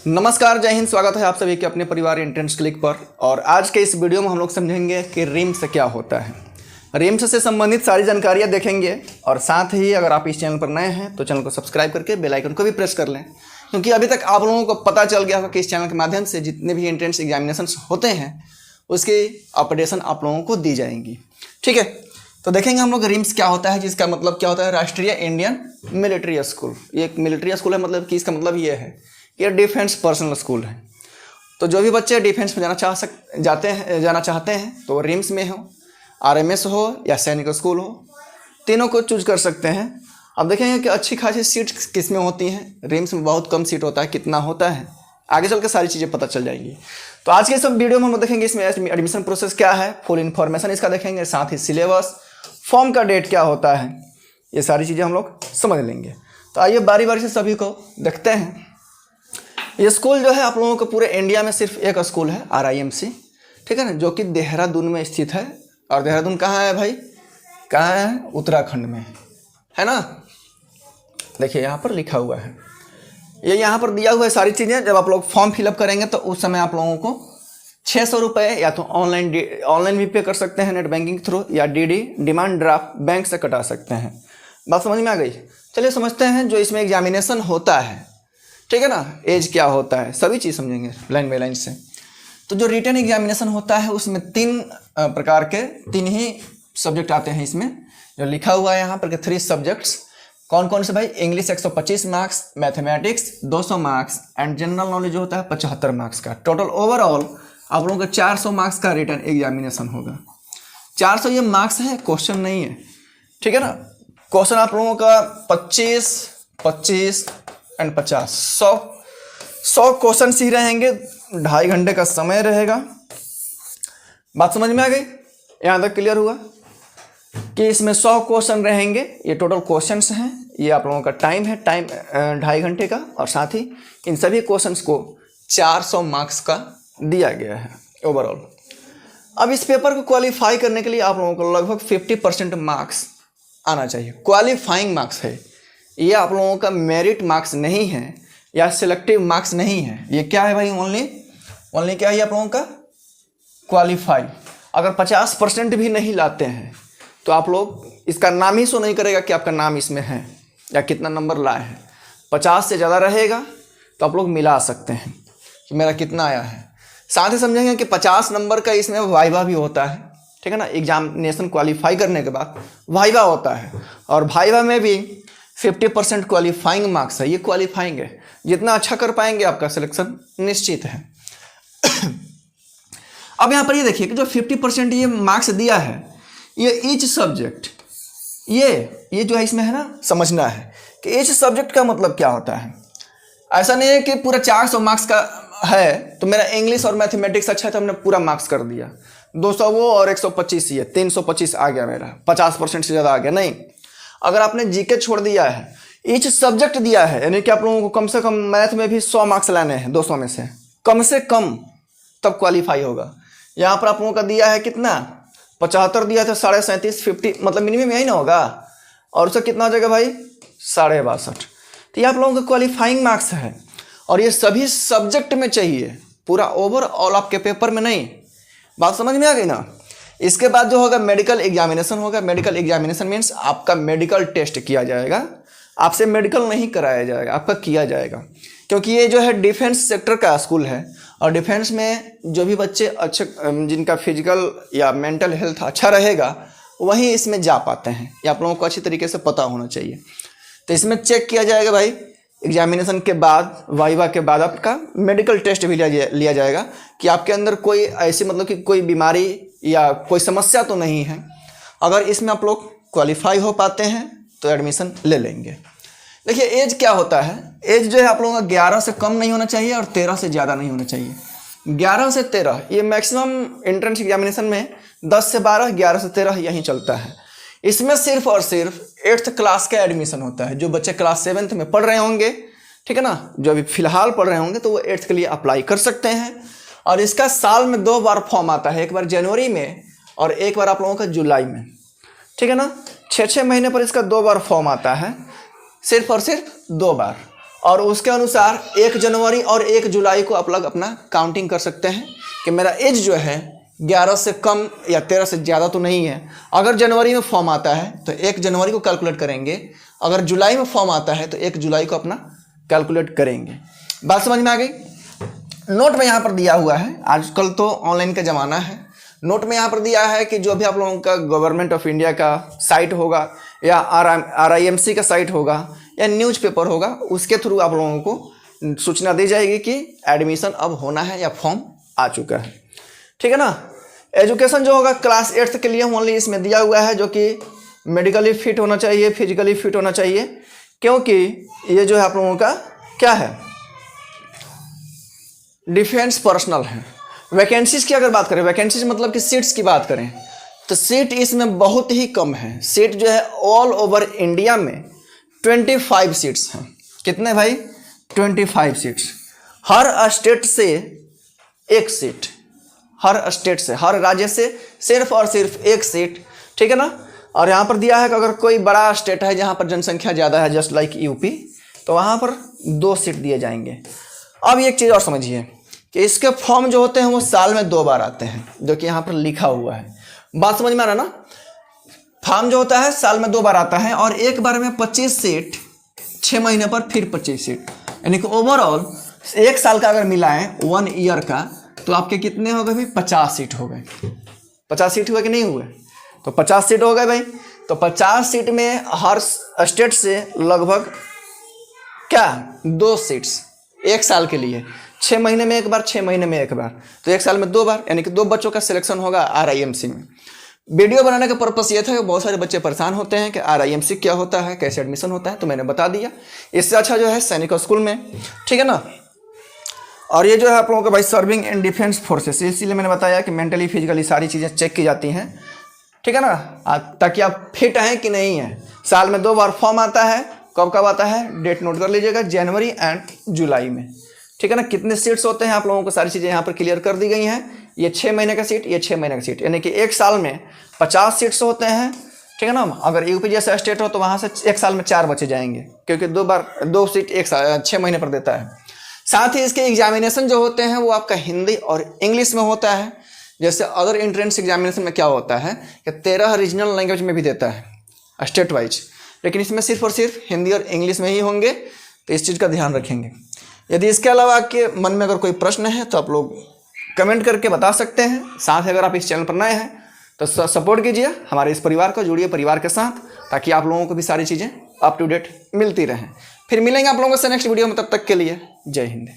नमस्कार, जय हिंद। स्वागत है आप सभी के अपने परिवार एंट्रेंस क्लिक पर। और आज के इस वीडियो में हम लोग समझेंगे कि रिम्स क्या होता है। रिम्स से संबंधित सारी जानकारियां देखेंगे और साथ ही अगर आप इस चैनल पर नए हैं तो चैनल को सब्सक्राइब करके बेल आइकन को भी प्रेस कर लें, क्योंकि अभी तक आप लोगों को पता चल गया होगा कि इस चैनल के माध्यम से जितने भी एंट्रेंस एग्जामिनेशन होते हैं उसकी अपडेशन आप लोगों को दी जाएंगी। ठीक है, तो देखेंगे हम लोग रिम्स क्या होता है, जिसका मतलब क्या होता है राष्ट्रीय इंडियन मिलिट्री स्कूल। ये एक मिलिट्री स्कूल है, मतलब कि इसका मतलब ये है ये डिफेंस पर्सनल स्कूल है। तो जो भी बच्चे डिफेंस में जाना चाहते हैं तो रिम्स में हो, आरएमएस हो या सैनिक स्कूल हो, तीनों को चूज कर सकते हैं। अब देखेंगे कि अच्छी खासी सीट किस में होती हैं। रिम्स में बहुत कम सीट होता है, कितना होता है आगे चल के सारी चीज़ें पता चल जाएंगी। तो आज के सब वीडियो में हम देखेंगे इसमें एडमिशन प्रोसेस क्या है, फुल इन्फॉर्मेशन इसका देखेंगे, साथ ही सिलेबस, फॉर्म का डेट क्या होता है, ये सारी चीज़ें हम लोग समझ लेंगे। तो आइए बारी बारी से सभी को देखते हैं। ये स्कूल जो है आप लोगों को पूरे इंडिया में सिर्फ एक स्कूल है, RIMC, ठीक है ना, जो कि देहरादून में स्थित है। और देहरादून कहाँ है भाई, कहाँ है, उत्तराखंड में है ना। देखिए यहाँ पर लिखा हुआ है, ये यहाँ पर दिया हुआ है सारी चीज़ें। जब आप लोग फॉर्म फिलअप करेंगे तो उस समय आप लोगों को 600 रुपये या तो ऑनलाइन भी पे कर सकते हैं नेट बैंकिंग थ्रू, या DD डिमांड ड्राफ्ट बैंक से कटा सकते हैं। बात समझ में आ गई। चलिए समझते हैं जो इसमें एग्जामिनेशन होता है, ठीक है ना, एज क्या होता है, सभी चीज़ समझेंगे लाइन बाई लाइन से। तो जो रिटन एग्जामिनेशन होता है उसमें 3 प्रकार के 3 ही सब्जेक्ट आते हैं इसमें, जो लिखा हुआ है यहाँ पर के 3 सब्जेक्ट्स। कौन कौन से भाई, English 125 marks, mathematics 200 marks and general knowledge जो होता है 75 मार्क्स का। टोटल ओवरऑल आप लोगों का 400 मार्क्स का रिटन एग्जामिनेशन होगा। 400 ये मार्क्स है, क्वेश्चन नहीं है, ठीक है ना। क्वेश्चन आप लोगों का 25, 25 एंड 50, 100 क्वेश्चन ही रहेंगे। 2.5 घंटे का समय रहेगा। बात समझ में आ गई, यहाँ तक क्लियर हुआ कि इसमें 100 क्वेश्चन रहेंगे। ये टोटल क्वेश्चंस हैं, ये आप लोगों का टाइम है, 2.5 घंटे का। और साथ ही इन सभी क्वेश्चंस को 400 मार्क्स का दिया गया है ओवरऑल। अब इस पेपर को क्वालिफाई करने के लिए आप लोगों को लगभग 50% मार्क्स आना चाहिए। क्वालिफाइंग मार्क्स है ये, आप लोगों का मेरिट मार्क्स नहीं है या सिलेक्टिव मार्क्स नहीं है। ये क्या है भाई, ओनली क्या है आप लोगों का, क्वालिफाई। अगर 50% भी नहीं लाते हैं तो आप लोग, इसका नाम ही शो नहीं करेगा कि आपका नाम इसमें है या कितना नंबर लाए हैं। 50 से ज़्यादा रहेगा तो आप लोग मिला सकते हैं कि मेरा कितना आया है। साथ ही समझेंगे कि 50 नंबर का इसमें वाइवा भी होता है, ठीक है ना। एग्जामिनेशन क्वालिफाई करने के बाद वाइवा होता है, और वाइवा में भी 50% क्वालिफाइंग मार्क्स है। ये क्वालिफाइंग है, जितना अच्छा कर पाएंगे आपका सिलेक्शन निश्चित है। अब यहाँ पर ये देखिए कि जो 50% ये मार्क्स दिया है, ये ईच सब्जेक्ट, ये जो है इसमें है ना, समझना है कि ईच सब्जेक्ट का मतलब क्या होता है। ऐसा नहीं है कि पूरा 400 मार्क्स का है तो मेरा इंग्लिश और मैथमेटिक्स अच्छा है तो हमने पूरा मार्क्स कर दिया, 200 वो और 125 ये, 325 आ गया मेरा, 50% से ज़्यादा आ गया। नहीं, अगर आपने जीके छोड़ दिया है, ईच सब्जेक्ट दिया है, यानी कि आप लोगों को कम से कम मैथ में भी 100 मार्क्स लाने हैं 200 में से कम, तब क्वालिफाई होगा। यहाँ पर आप लोगों का दिया है कितना, 75 दिया था, 37.5, 50, मतलब मिनिमम यही ना होगा। और उसका कितना हो जाएगा भाई, 62.5। तो ये आप लोगों का क्वालिफाइंग मार्क्स है, और ये सभी सब्जेक्ट में चाहिए, पूरा ओवरऑल आपके पेपर में नहीं। बात समझ में आ गई ना। इसके बाद जो होगा मेडिकल एग्जामिनेशन होगा। मेडिकल एग्जामिनेशन मीन्स आपका मेडिकल टेस्ट किया जाएगा, आपसे मेडिकल नहीं कराया जाएगा, आपका किया जाएगा। क्योंकि ये जो है डिफेंस सेक्टर का स्कूल है, और डिफेंस में जो भी बच्चे अच्छे, जिनका फिजिकल या मेंटल हेल्थ अच्छा रहेगा, वही इसमें जा पाते हैं। ये आप लोगों को अच्छी तरीके से पता होना चाहिए। तो इसमें चेक किया जाएगा भाई, एग्जामिनेशन के बाद, वाइवा के बाद आपका मेडिकल टेस्ट भी लिया जाएगा कि आपके अंदर कोई ऐसी, मतलब कि कोई बीमारी या कोई समस्या तो नहीं है। अगर इसमें आप लोग क्वालिफाई हो पाते हैं तो एडमिशन ले लेंगे। देखिए एज क्या होता है, एज जो है आप लोगों का 11 से कम नहीं होना चाहिए और 13 से ज़्यादा नहीं होना चाहिए। 11 से 13 ये मैक्सिमम एंट्रेंस एग्जामिनेशन में 10 से 12, 11 से 13 यहीं चलता है। इसमें सिर्फ और सिर्फ 8th क्लास का एडमिशन होता है। जो बच्चे क्लास 7th में पढ़ रहे होंगे, ठीक है ना, जो अभी फिलहाल पढ़ रहे होंगे, तो वो 8th के लिए अप्लाई कर सकते हैं। और इसका साल में 2 बार फॉर्म आता है, एक बार जनवरी में और एक बार आप लोगों का जुलाई में, ठीक है ना। 6-6 महीने पर इसका 2 बार फॉर्म आता है, सिर्फ और सिर्फ 2 बार। और उसके अनुसार 1 जनवरी और 1 जुलाई को आप लोग अपना काउंटिंग कर सकते हैं कि मेरा एज जो है 11 से कम या 13 से ज़्यादा तो नहीं है। अगर जनवरी में फॉर्म आता है तो 1 जनवरी को कैलकुलेट करेंगे, अगर जुलाई में फॉर्म आता है तो 1 जुलाई को अपना कैलकुलेट करेंगे। बात समझ में आ गई? नोट में यहाँ पर दिया हुआ है, आजकल तो ऑनलाइन का ज़माना है। नोट में यहाँ पर दिया है कि जो भी आप लोगों का गवर्नमेंट ऑफ इंडिया का साइट होगा या RIMC का साइट होगा या न्यूज़पेपर होगा, उसके थ्रू आप लोगों को सूचना दी जाएगी कि एडमिशन अब होना है या फॉर्म आ चुका है। ठीक है ना। एजुकेशन जो होगा क्लास 8 के लिए ओनली इसमें दिया हुआ है, जो कि मेडिकली फिट होना चाहिए, फिजिकली फिट होना चाहिए, क्योंकि ये जो है आप लोगों का क्या है, डिफेंस पर्सनल है। वैकेंसीज की अगर बात करें, वैकेंसीज मतलब कि सीट्स की बात करें, तो सीट इसमें बहुत ही कम है। सीट जो है ऑल ओवर इंडिया में 25 सीट्स हैं। कितने भाई? 25 सीट्स। हर स्टेट से एक सीट, हर स्टेट से, हर राज्य से सिर्फ और सिर्फ एक सीट। ठीक है ना। और यहाँ पर दिया है कि अगर कोई बड़ा स्टेट है जहाँ पर जनसंख्या ज़्यादा है, जस्ट लाइक यूपी, तो वहाँ पर 2 सीट दिए जाएंगे। अब एक चीज़ और समझिए कि इसके फॉर्म जो होते हैं वो साल में 2 बार आते हैं, जो कि यहाँ पर लिखा हुआ है। बात समझ में आ रहा ना। फॉर्म जो होता है साल में 2 बार आता है और एक बार में 25 सीट, 6 महीने पर फिर 25 सीट, यानी कि ओवरऑल 1 साल का अगर मिलाएं 1 ईयर का, तो आपके कितने हो गए भाई? 50 सीट हो गए। 50 सीट हुए कि नहीं हुए? तो 50 सीट हो गए भाई। तो 50 सीट में हर स्टेट से लगभग क्या 2 सीट्स 1 साल के लिए, 6 महीने में एक बार, 6 महीने में एक बार, तो 1 साल में 2 बार, यानी कि 2 बच्चों का सिलेक्शन होगा RIMC में। वीडियो बनाने का पर्पस ये था कि बहुत सारे बच्चे परेशान होते हैं कि RIMC क्या होता है, कैसे एडमिशन होता है, तो मैंने बता दिया। इससे अच्छा जो है सैनिक स्कूल में, ठीक है ना। और ये जो है आप लोगों का भाई सर्विंग इन डिफेंस फोर्सेस, इसीलिए मैंने बताया कि मेंटली फिजिकली सारी चीज़ें चेक की जाती हैं। ठीक है ना, ताकि आप फिट हैं कि नहीं हैं। साल में 2 बार फॉर्म आता है। कब कब आता है? डेट नोट कर लीजिएगा, जनवरी एंड जुलाई में। ठीक है ना। कितने सीट्स होते हैं आप लोगों को सारी चीज़ें यहाँ पर क्लियर कर दी गई हैं। ये 6 महीने का सीट, ये 6 महीने का सीट, यानी कि 1 साल में 50 सीट्स होते हैं। ठीक है ना। अगर यूपी जैसा स्टेट हो तो वहाँ से 1 साल में 4 बचे जाएंगे, क्योंकि 2 सीट 1 साल 6 महीने पर देता है। साथ ही इसके एग्जामिनेशन जो होते हैं वो आपका हिंदी और इंग्लिश में होता है। जैसे अदर एंट्रेंस एग्जामिनेशन में क्या होता है कि 13 रीजनल लैंग्वेज में भी देता है स्टेट वाइज, लेकिन इसमें सिर्फ और सिर्फ हिंदी और इंग्लिश में ही होंगे, तो इस चीज़ का ध्यान रखेंगे। यदि इसके अलावा आपके मन में अगर कोई प्रश्न है तो आप लोग कमेंट करके बता सकते हैं। साथ ही अगर आप इस चैनल पर नए हैं तो सपोर्ट कीजिए हमारे इस परिवार को, जुड़िए परिवार के साथ, ताकि आप लोगों को भी सारी चीज़ें अप टू डेट मिलती रहें। फिर मिलेंगे आप लोगों से नेक्स्ट वीडियो में, तब तक के लिए जय हिंद।